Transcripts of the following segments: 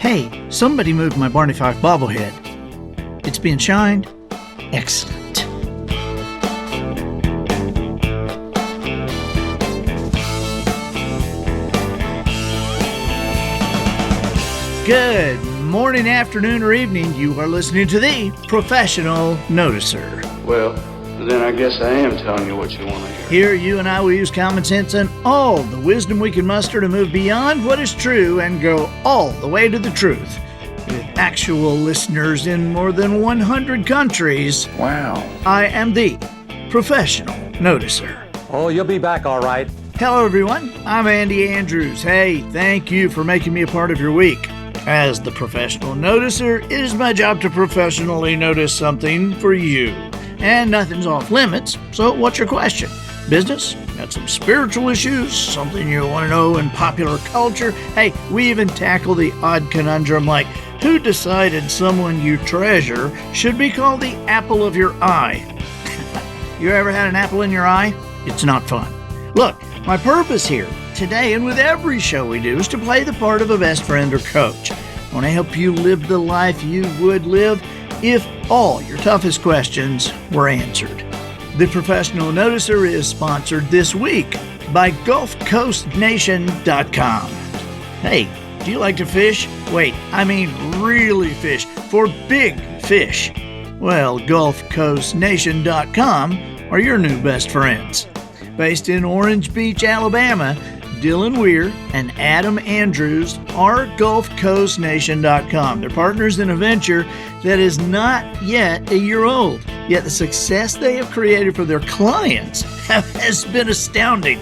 Hey, somebody moved my Barney Fife bobblehead. It's being shined. Excellent. Good morning, afternoon, or evening. You are listening to the Professional Noticer. Well, then I guess I am telling you what you want to hear. Here, you and I will use common sense and all the wisdom we can muster to move beyond what is true and go all the way to the truth. With actual listeners in more than 100 countries. Wow. I am the Professional Noticer. Oh, you'll be back all right. Hello, everyone. I'm Andy Andrews. Hey, thank you for making me a part of your week. As the Professional Noticer, it is my job to professionally notice something for you. And nothing's off limits, so what's your question? Business? Got some spiritual issues? Something you want to know in popular culture? Hey, we even tackle the odd conundrum like, who decided someone you treasure should be called the apple of your eye? You ever had an apple in your eye? It's not fun. Look, my purpose here today and with every show we do is to play the part of a best friend or coach. I want to help you live the life you would live if all your toughest questions were answered. The Professional Noticer is sponsored this week by GulfCoastNation.com. Hey, do you like to fish? Wait, I mean really fish, for big fish. Well, GulfCoastNation.com are your new best friends. Based in Orange Beach, Alabama, Dylan Weir and Adam Andrews are GulfCoastNation.com. They're partners in a venture that is not yet a year old, yet the success they have created for their clients has been astounding.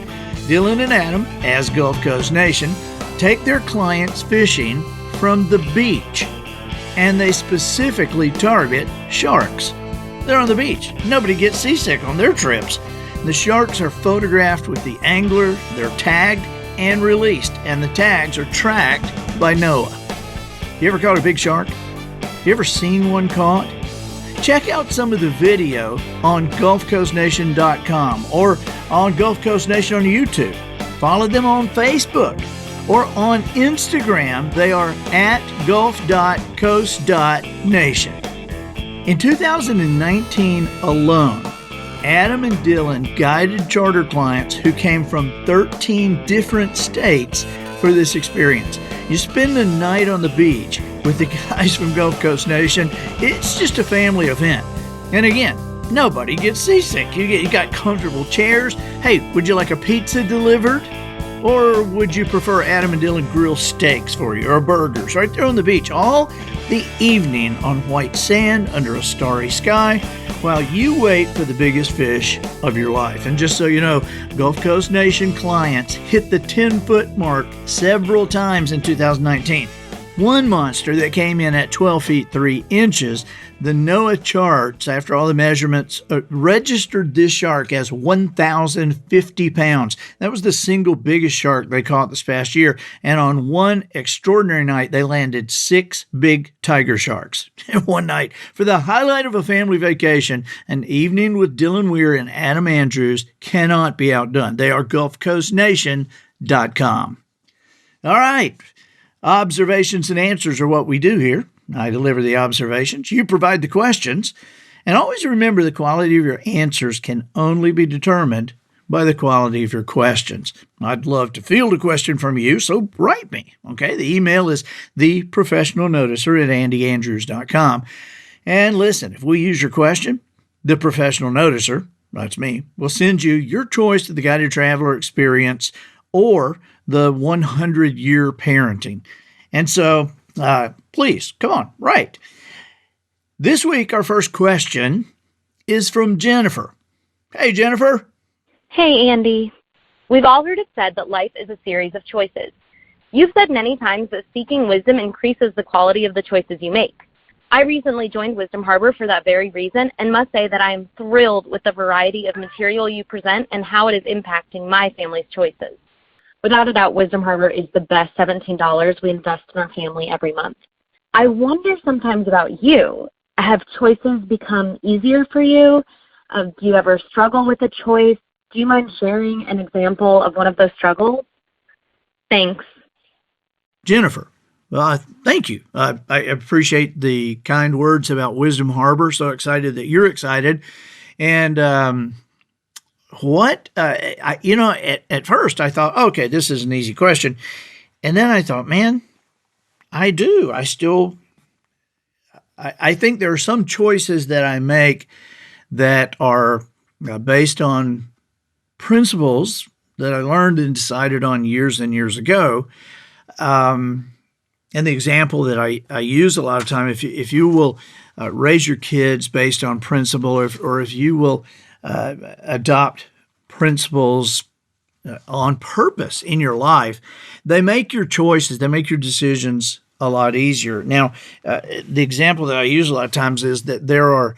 Dylan and Adam, as Gulf Coast Nation, take their clients fishing from the beach, and they specifically target sharks. They're on the beach. Nobody gets seasick on their trips. The sharks are photographed with the angler, they're tagged and released, and the tags are tracked by NOAA. You ever caught a big shark? You ever seen one caught? Check out some of the video on GulfCoastNation.com or on Gulf Coast Nation on YouTube. Follow them on Facebook or on Instagram. They are at gulf.coast.nation. In 2019 alone, Adam and Dylan guided charter clients who came from 13 different states for this experience. You spend the night on the beach with the guys from Gulf Coast Nation. It's just a family event. And again, nobody gets seasick. You got comfortable chairs. Hey, would you like a pizza delivered? Or would you prefer Adam and Dylan grill steaks for you, or burgers right there on the beach all the evening on white sand under a starry sky while you wait for the biggest fish of your life? And just so you know, Gulf Coast Nation clients hit the 10-foot mark several times in 2019. One monster that came in at 12 feet 3 inches, the NOAA charts, after all the measurements, registered this shark as 1,050 pounds. That was the single biggest shark they caught this past year. And on one extraordinary night, they landed 6 big tiger sharks in one night. For the highlight of a family vacation, an evening with Dylan Weir and Adam Andrews cannot be outdone. They are GulfCoastNation.com. All right. Observations and answers are what we do here. I deliver the observations. You provide the questions. And always remember, the quality of your answers can only be determined by the quality of your questions. I'd love to field a question from you, so write me. Okay, the email is theprofessionalnoticer@andyandrews.com. And listen, if we use your question, the Professional Noticer, that's me, will send you your choice of the Guided Traveler Experience or the 100-year parenting. And so, please, come on, write. This week, our first question is from Jennifer. Hey, Jennifer. Hey, Andy. We've all heard it said that life is a series of choices. You've said many times that seeking wisdom increases the quality of the choices you make. I recently joined Wisdom Harbor for that very reason and must say that I am thrilled with the variety of material you present and how it is impacting my family's choices. Without a doubt, Wisdom Harbor is the best $17 we invest in our family every month. I wonder sometimes about you. Have choices become easier for you? Do you ever struggle with a choice? Do you mind sharing an example of one of those struggles? Thanks. Jennifer, Well, thank you. I appreciate the kind words about Wisdom Harbor. So excited that you're excited. And at first I thought, okay, this is an easy question. And then I thought, man, I do. I think there are some choices that I make that are based on principles that I learned and decided on years and years ago. And the example that I use a lot of time, if you will raise your kids based on principle, or if you will adopt principles on purpose in your life, they make your choices, they make your decisions a lot easier. Now, the example that I use a lot of times is that there are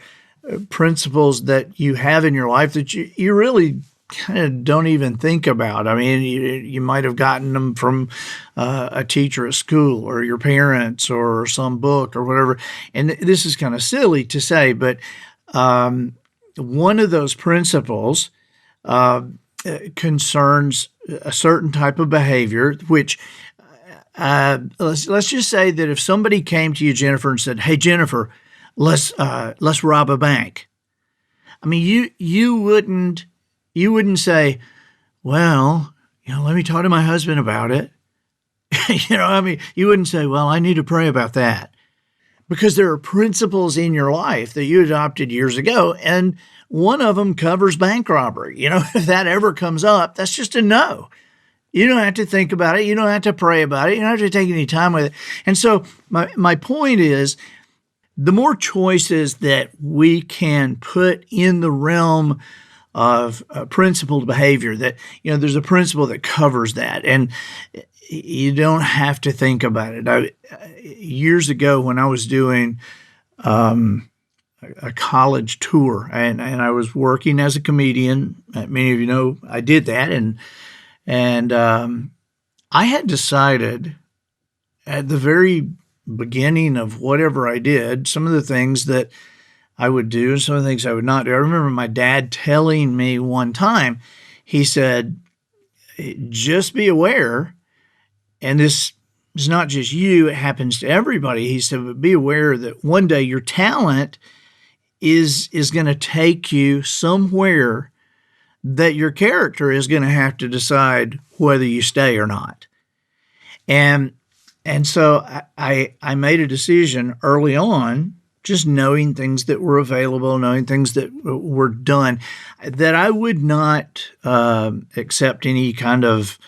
principles that you have in your life that you really kind of don't even think about. I mean, you might have gotten them from a teacher at school or your parents or some book or whatever. And this is kind of silly to say, but one of those principles concerns a certain type of behavior, which let's just say that if somebody came to you, Jennifer, and said, "Hey, Jennifer, let's rob a bank." I mean, you wouldn't say, "Well, let me talk to my husband about it." I mean, you wouldn't say, "Well, I need to pray about that," because there are principles in your life that you adopted years ago, and one of them covers bank robbery. If that ever comes up, that's just a no. You don't have to think about it. You don't have to pray about it. You don't have to take any time with it. And so my point is, the more choices that we can put in the realm of principled behavior, that, there's a principle that covers that, and you don't have to think about it. Years ago, when I was doing a college tour, and I was working as a comedian, many of you know I did that, and I had decided at the very beginning of whatever I did, some of the things that I would do and some of the things I would not do. I remember my dad telling me one time, he said, "Just be aware," and this is not just you, it happens to everybody. He said, "But be aware that one day your talent is going to take you somewhere that your character is going to have to decide whether you stay or not." And so I made a decision early on, just knowing things that were available, knowing things that were done, that I would not accept any kind of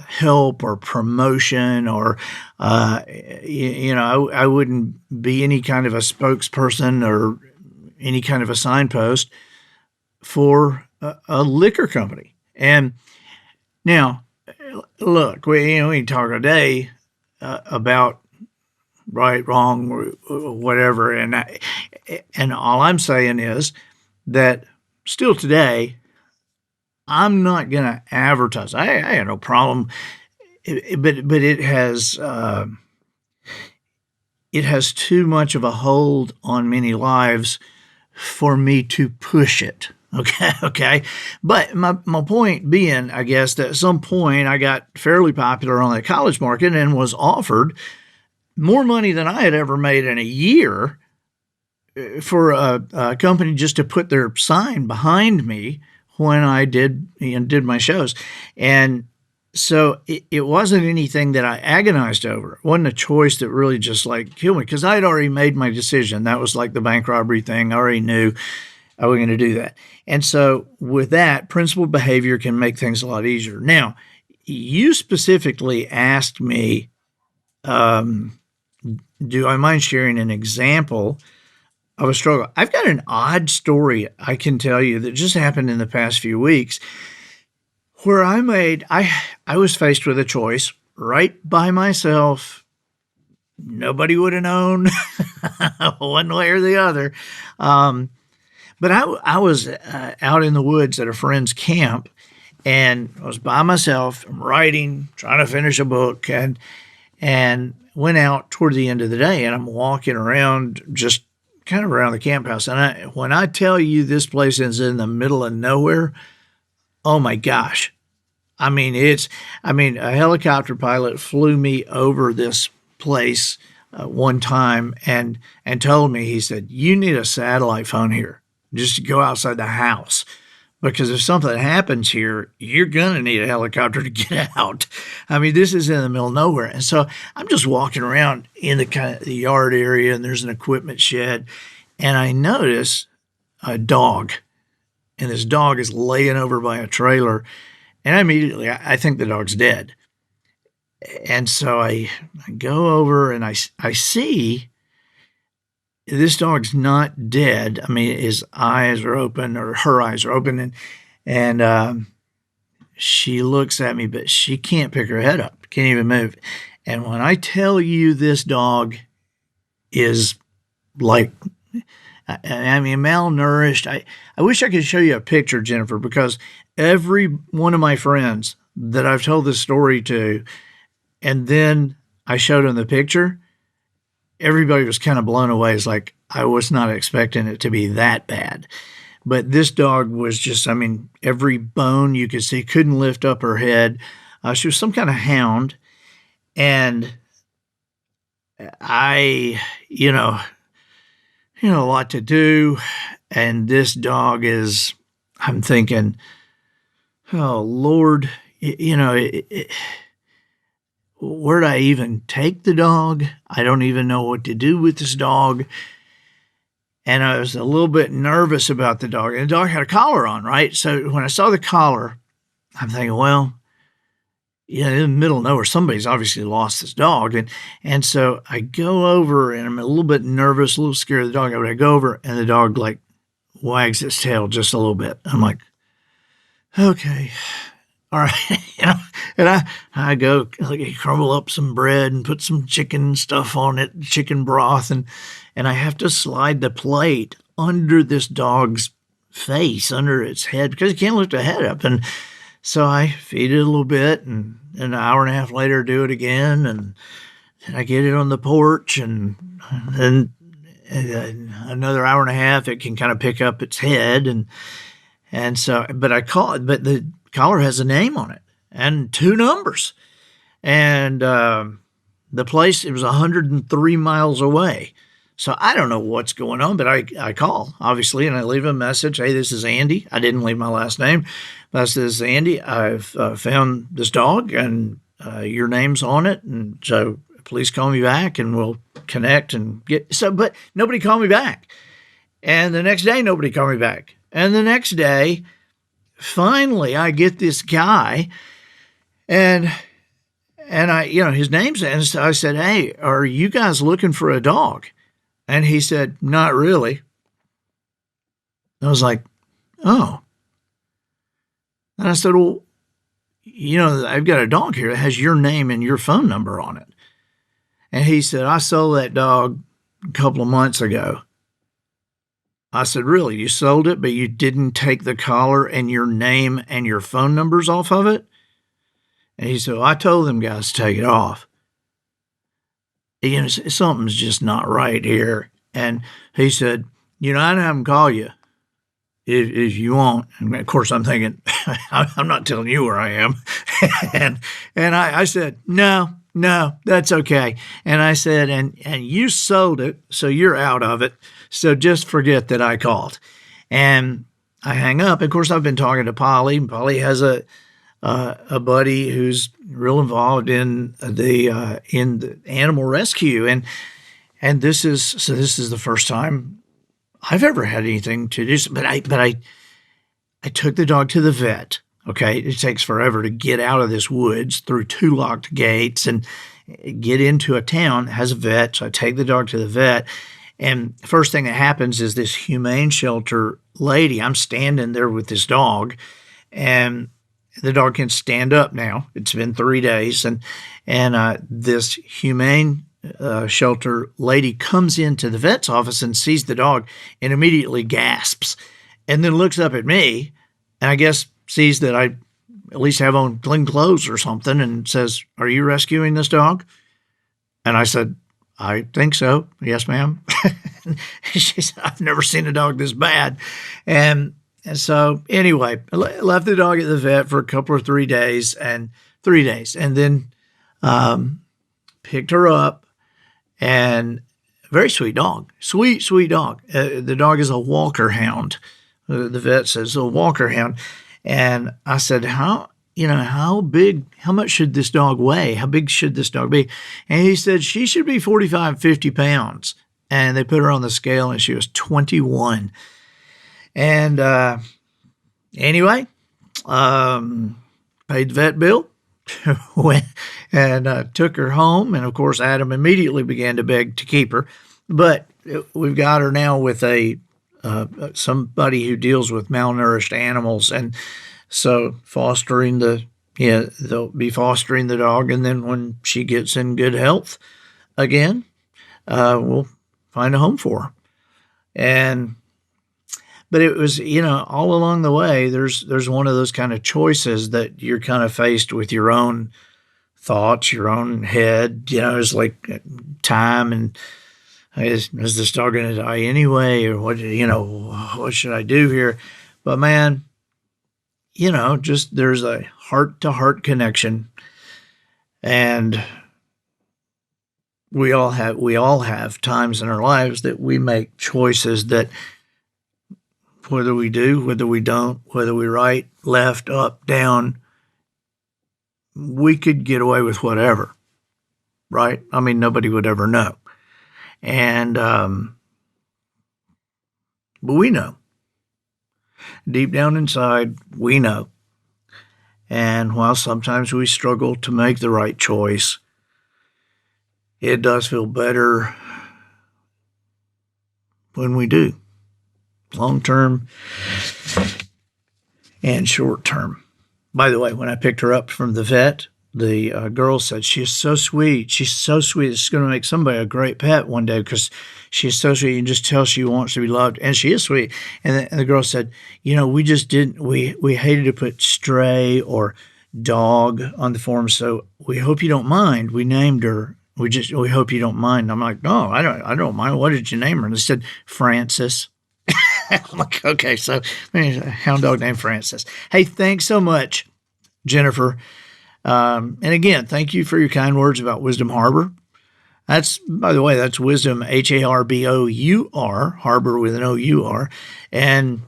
help or promotion, or I wouldn't be any kind of a spokesperson or any kind of a signpost for a liquor company. And now, look, we can talk a day about right, wrong, or whatever, and all I'm saying is that still today, I'm not going to advertise. I have no problem, but it has too much of a hold on many lives for me to push it. Okay. But my point being, I guess, that at some point I got fairly popular on the college market and was offered more money than I had ever made in a year for a company just to put their sign behind me when I did my shows. And so it wasn't anything that I agonized over. It wasn't a choice that really just killed me, because I had already made my decision. That was like the bank robbery thing. I already knew I was going to do that. And so with that, principled behavior can make things a lot easier. Now, you specifically asked me, do I mind sharing an example of a struggle? I've got an odd story I can tell you that just happened in the past few weeks, where I was faced with a choice right by myself. Nobody would have known one way or the other. But I was out in the woods at a friend's camp, and I was by myself. I'm writing, trying to finish a book, and went out toward the end of the day, and I'm walking around, just kind of around the camp house. And when I tell you this place is in the middle of nowhere, oh my gosh, A helicopter pilot flew me over this place one time and told me, he said, you need a satellite phone here just to go outside the house. Because if something happens here, you're going to need a helicopter to get out. This is in the middle of nowhere. And so I'm just walking around in the kind of the yard area, and there's an equipment shed, and I notice a dog. And this dog is laying over by a trailer. And immediately, I think the dog's dead. And so I go over and I see this dog's not dead. His eyes are open, or her eyes are open, and she looks at me, but she can't pick her head up, can't even move. And when I tell you this dog is like, malnourished, I wish I could show you a picture, Jennifer, because every one of my friends that I've told this story to, and then I showed them the picture, everybody was kind of blown away. It's like, I was not expecting it to be that bad. But this dog was just, every bone you could see, couldn't lift up her head. She was some kind of hound. And I, a lot to do. And this dog is, I'm thinking, oh, Lord, where'd I even take the dog? I don't even know what to do with this dog. And I was a little bit nervous about the dog. And the dog had a collar on, right? So when I saw the collar, I'm thinking, well, in the middle of nowhere, somebody's obviously lost this dog. And so I go over, and I'm a little bit nervous, a little scared of the dog. But I go over, and the dog wags its tail just a little bit. I'm like, okay. All right, and I go crumble up some bread and put some chicken stuff on it, chicken broth, and I have to slide the plate under this dog's face, under its head, because it can't lift the head up. And so I feed it a little bit, and an hour and a half later, do it again, and I get it on the porch, and then another hour and a half, it can kind of pick up its head, and so, but the collar has a name on it and 2 numbers. And the place, it was 103 miles away. So I don't know what's going on, but I call, obviously, and I leave a message. Hey, this is Andy. I didn't leave my last name. But I said, this is Andy. I've found this dog, and your name's on it. And so please call me back, and we'll connect and get. But nobody called me back. And the next day, nobody called me back. And the next day, finally, I get this guy, and I, his name's, and so I said, hey, are you guys looking for a dog? And he said, not really. I was like, oh. And I said, well, I've got a dog here that has your name and your phone number on it. And he said, I sold that dog a couple of months ago. I said, really? You sold it, but you didn't take the collar and your name and your phone numbers off of it? And he said, well, I told them guys to take it off. Something's just not right here. And he said, I'd have them call you if you want. And of course, I'm thinking, I'm not telling you where I am. and I said, no, that's okay. And I said, and you sold it, so you're out of it. So just forget that I called. And I hang up. Of course, I've been talking to Polly. Polly has a buddy who's real involved in the animal rescue, and this is the first time I've ever had anything to do. But I took the dog to the vet. Okay, it takes forever to get out of this woods through 2 locked gates and get into a town that has a vet. So I take the dog to the vet. And the first thing that happens is this humane shelter lady, I'm standing there with this dog, and the dog can stand up now. It's been 3 days. And this humane shelter lady comes into the vet's office and sees the dog and immediately gasps, and then looks up at me, and I guess sees that I at least have on clean clothes or something, and says, are you rescuing this dog? And I said, I think so. Yes, ma'am. She said, I've never seen a dog this bad. And And so anyway, I left the dog at the vet for a couple or 3 days, and then picked her up, and very sweet dog, sweet dog. The dog is a Walker Hound. The vet says a Walker Hound. And I said, how much should this dog weigh? How big should this dog be? And he said, she should be 45, 50 pounds. And they put her on the scale and she was 21. And anyway, paid the vet bill, went and took her home. And of course, Adam immediately began to beg to keep her. But we've got her now with somebody who deals with malnourished animals. And so they'll be fostering the dog. And then when she gets in good health again, we'll find a home for her. But it was, all along the way, there's one of those kind of choices that you're kind of faced with your own thoughts, your own head. It's like time, and is this dog going to die anyway, or what should I do here? But man, just there's a heart-to-heart connection, and we all have times in our lives that we make choices that, whether we do, whether we don't, whether we right, left, up, down, we could get away with whatever, right? I mean, nobody would ever know. And, but we know. Deep down inside, we know. And while sometimes we struggle to make the right choice, it does feel better when we do. Long term and short term. By the way, when I picked her up from the vet, the girl said, she's so sweet. She's so sweet. It's going to make somebody a great pet one day because she's so sweet. You can just tell she wants to be loved. And she is sweet. And the girl said, we just didn't, we hated to put stray or dog on the form. So we hope you don't mind. We named her. We hope you don't mind. I'm like, no, I don't mind. What did you name her? And they said, Frances. I'm like, okay, so a hound dog named Francis. Hey, thanks so much, Jennifer. And again, thank you for your kind words about Wisdom Harbor. By the way, that's Wisdom, Harbour, Harbor with an O-U-R. And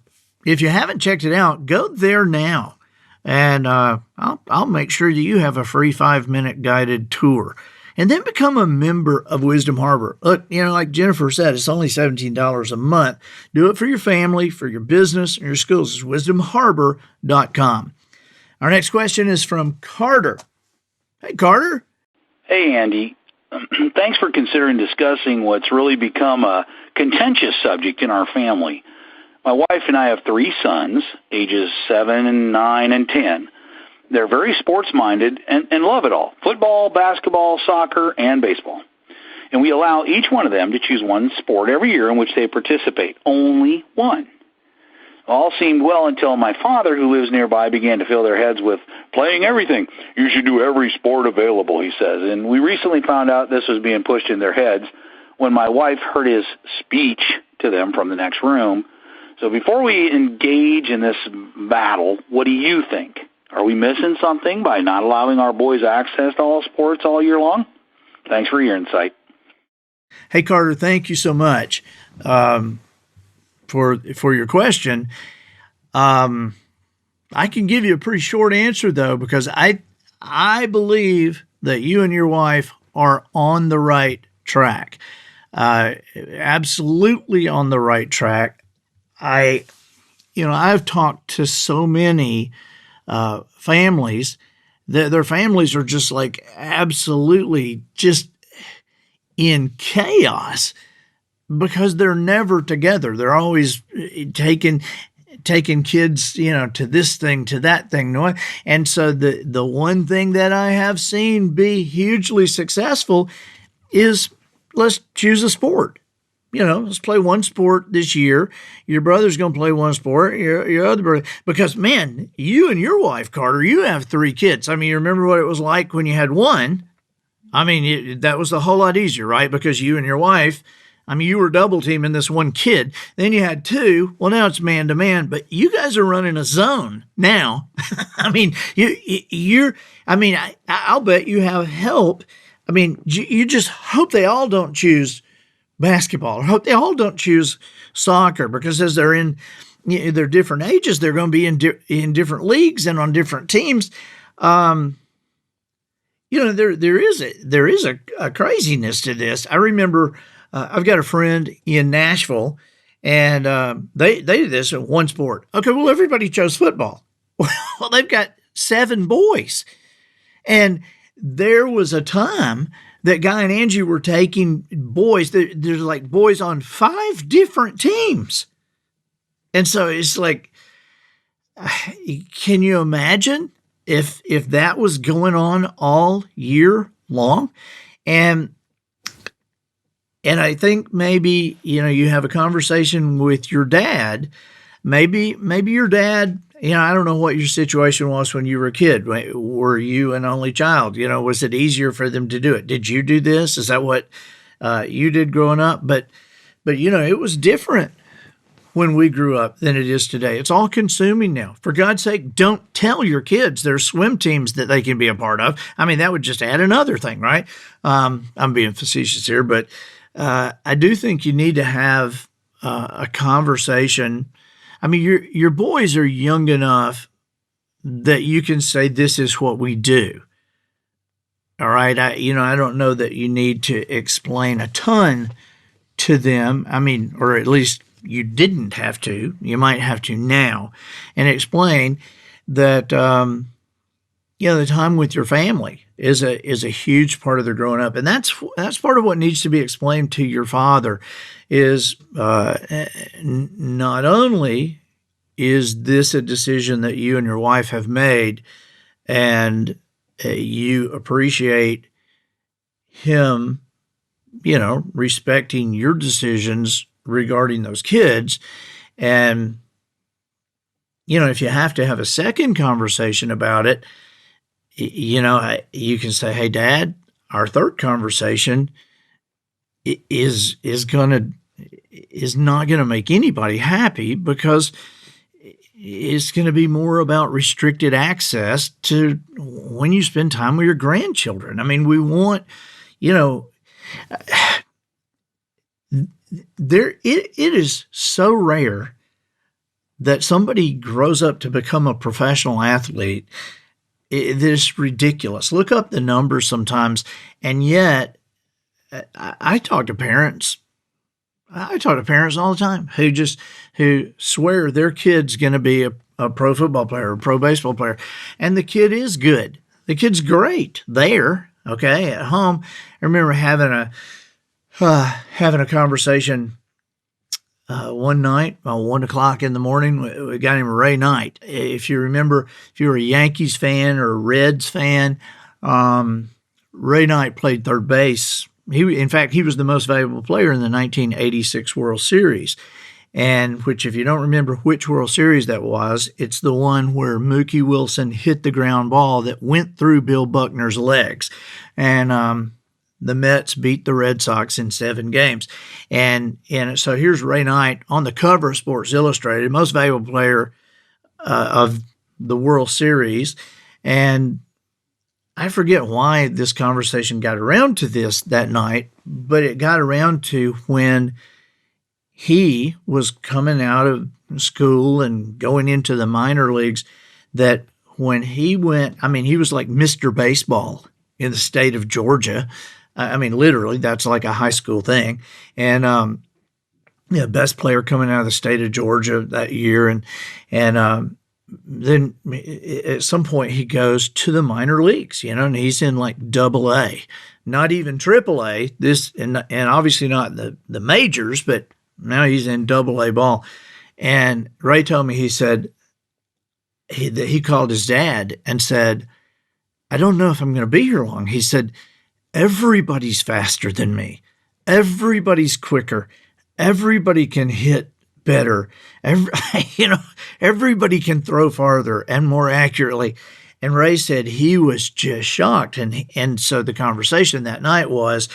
if you haven't checked it out, go there now. And I'll make sure that you have a free 5-minute guided tour. And then become a member of Wisdom Harbor. Look, like Jennifer said, it's only $17 a month. Do it for your family, for your business, and your schools. It's wisdomharbor.com. Our next question is from Carter. Hey, Carter. Hey, Andy. Thanks for considering discussing what's really become a contentious subject in our family. My wife and I have 3 sons, ages 7 and 9 and 10. They're very sports-minded and love it all: football, basketball, soccer, and baseball. And we allow each one of them to choose one sport every year in which they participate. Only one. All seemed well until my father, who lives nearby, began to fill their heads with playing everything. You should do every sport available, he says. And we recently found out this was being pushed in their heads when my wife heard his speech to them from the next room. So before we engage in this battle, what do you think? Are we missing something by not allowing our boys access to all sports all year long? Thanks for your insight. Hey, Carter, thank you so much for your question. I can give you a pretty short answer, though, because I believe that you and your wife are on the right track. Absolutely on the right track. I've talked to so many families that their families are just like absolutely just in chaos because they're never together. They're always taking kids, to this thing, to that thing. And so the one thing that I have seen be hugely successful is, let's choose a sport. Let's play one sport this year. Your brother's going to play one sport, your other brother. Because, man, you and your wife, Carter, you have 3 kids. I mean, you remember what it was like when you had one. I mean, that was a whole lot easier, right? Because you and your wife, I mean, you were double teaming this one kid. Then you had two. Well, now it's man to man, but you guys are running a zone now. I mean, I'll bet you have help. I mean, you just hope they all don't choose basketball, or hope they all don't choose soccer, because as they're in their different ages, they're going to be in different leagues and on different teams. There is a craziness to this. I remember I've got a friend in Nashville, and they did this in one sport. Okay, well, everybody chose football. Well, they've got 7 boys, and there was a time that Guy and Angie were taking boys. There's like boys on 5 different teams, and so it's like, can you imagine if that was going on all year long? And I think maybe, you have a conversation with your dad. Maybe your dad, I don't know what your situation was when you were a kid. Were you an only child? Was it easier for them to do it? Did you do this? Is that what you did growing up? But it was different when we grew up than it is today. It's all consuming now. For God's sake, don't tell your kids there's swim teams that they can be a part of. I mean, that would just add another thing, right? I'm being facetious here, but I do think you need to have a conversation. I mean, your boys are young enough that you can say, this is what we do. All right. I don't know that you need to explain a ton to them. I mean, or at least you didn't have to. You might have to now, and explain that, the time with your family is a huge part of their growing up. And that's part of what needs to be explained to your father is, not only is this a decision that you and your wife have made, and you appreciate him, respecting your decisions regarding those kids. And, if you have to have a second conversation about it, you can say, hey, Dad, our third conversation is not going to make anybody happy, because it's going to be more about restricted access to when you spend time with your grandchildren. I mean, we want, it is so rare that somebody grows up to become a professional athlete. It is ridiculous. Look up the numbers sometimes, and yet I talk to parents. I talk to parents all the time who swear their kid's going to be a pro football player, a pro baseball player, and the kid is good. The kid's great there. Okay, at home, I remember having a conversation one night about 1:00 in the morning with a guy named Ray Knight. If you remember, if you were a Yankees fan or a Reds fan, Ray Knight played third base. He was the most valuable player in the 1986 World Series. And which, if you don't remember which World Series that was, it's the one where Mookie Wilson hit the ground ball that went through Bill Buckner's legs. And the Mets beat the Red Sox in 7 games. And so here's Ray Knight on the cover of Sports Illustrated, most valuable player of the World Series. And I forget why this conversation got around to this that night, but it got around to when he was coming out of school and going into the minor leagues, that when he went, I mean, he was like Mr. Baseball in the state of Georgia. I mean, literally, that's like a high school thing. And, best player coming out of the state of Georgia that year. And then at some point he goes to the minor leagues, and he's in like AA, not even AAA, and obviously not the majors, but now he's in AA ball. And Ray told me, he said that he called his dad and said, I don't know if I'm going to be here long. He said, everybody's faster than me. Everybody's quicker. Everybody can hit better. Everybody can throw farther and more accurately. And Ray said he was just shocked. And so the conversation that night was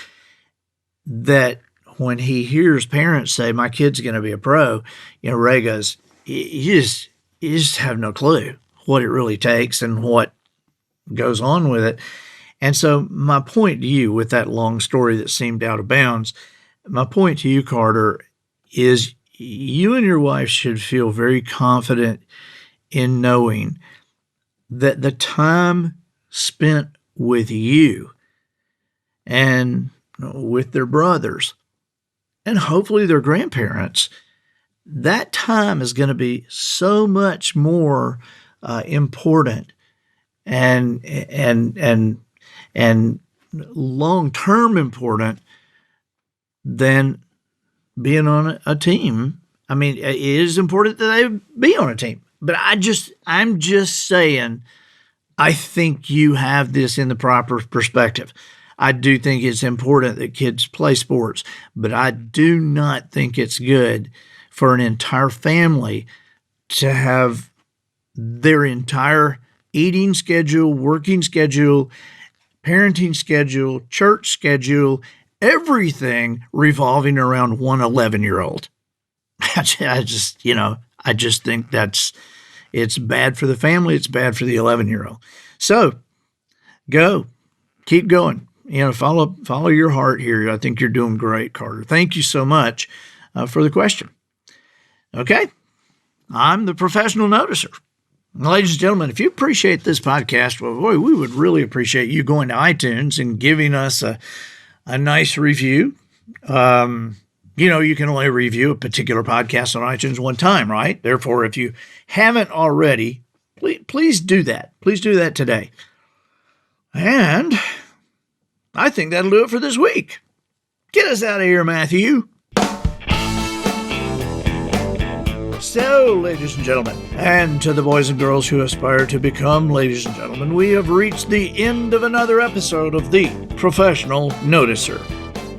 that when he hears parents say, my kid's going to be a pro, Ray goes, you just have no clue what it really takes and what goes on with it. And so my point to you with that long story that seemed out of bounds, my point to you, Carter, is you and your wife should feel very confident in knowing that the time spent with you and with their brothers and hopefully their grandparents, that time is going to be so much more important and long-term important than being on a team. I mean, it is important that they be on a team, but I'm just saying, I think you have this in the proper perspective. I do think it's important that kids play sports, but I do not think it's good for an entire family to have their entire eating schedule, working schedule, parenting schedule, church schedule, everything revolving around one 11-year-old. I just think it's bad for the family. It's bad for the 11-year-old. So keep going. Follow your heart here. I think you're doing great, Carter. Thank you so much for the question. Okay. I'm the professional noticer. Ladies and gentlemen, if you appreciate this podcast, well, boy, we would really appreciate you going to iTunes and giving us a nice review. You can only review a particular podcast on iTunes one time, right? Therefore, if you haven't already, please do that. Please do that today. And I think that'll do it for this week. Get us out of here, Matthew. So, ladies and gentlemen, and to the boys and girls who aspire to become ladies and gentlemen, we have reached the end of another episode of The Professional Noticer.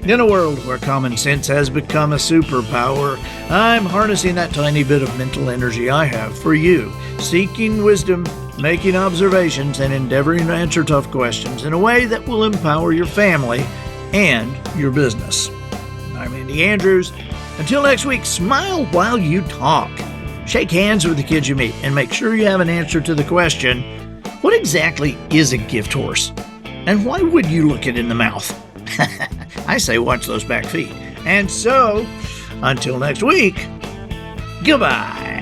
In a world where common sense has become a superpower, I'm harnessing that tiny bit of mental energy I have for you, seeking wisdom, making observations, and endeavoring to answer tough questions in a way that will empower your family and your business. I'm Andy Andrews. Until next week, smile while you talk. Shake hands with the kids you meet and make sure you have an answer to the question, what exactly is a gift horse? And why would you look it in the mouth? I say watch those back feet. And so, until next week, goodbye.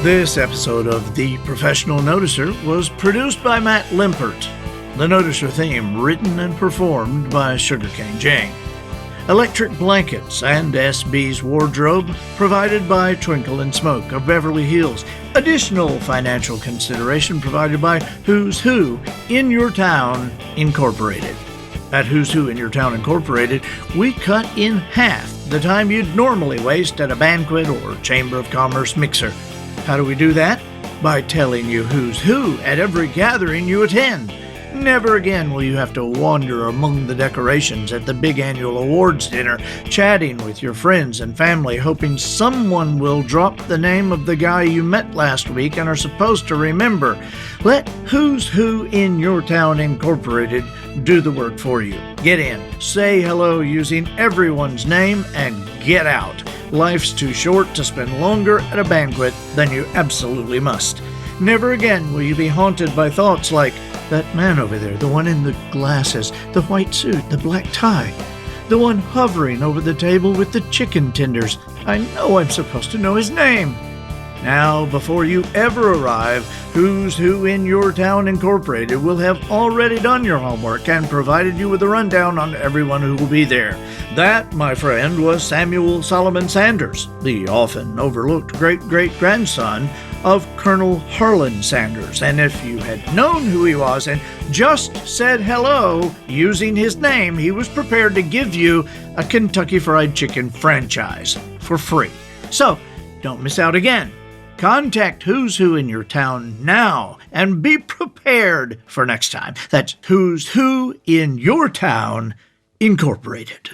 This episode of The Professional Noticer was produced by Matt Limpert. The Noticer theme written and performed by Sugarcane Jane. Electric blankets and SB's wardrobe provided by Twinkle and Smoke of Beverly Hills. Additional financial consideration provided by Who's Who in Your Town Incorporated. At Who's Who in Your Town Incorporated, we cut in half the time you'd normally waste at a banquet or Chamber of Commerce mixer. How do we do that? By telling you who's who at every gathering you attend. Never again will you have to wander among the decorations at the big annual awards dinner, chatting with your friends and family, hoping someone will drop the name of the guy you met last week and are supposed to remember. Let Who's Who in Your Town Incorporated do the work for you. Get in, say hello using everyone's name, and get out. Life's too short to spend longer at a banquet than you absolutely must. Never again will you be haunted by thoughts like, that man over there, the one in the glasses, the white suit, the black tie, the one hovering over the table with the chicken tenders. I know I'm supposed to know his name. Now, before you ever arrive, Who's Who in Your Town Incorporated will have already done your homework and provided you with a rundown on everyone who will be there. That, my friend, was Samuel Solomon Sanders, the often overlooked great-great-grandson of Colonel Harlan Sanders. And if you had known who he was and just said hello using his name, he was prepared to give you a Kentucky Fried Chicken franchise for free. So, don't miss out again. Contact Who's Who in Your Town now and be prepared for next time. That's Who's Who in Your Town Incorporated.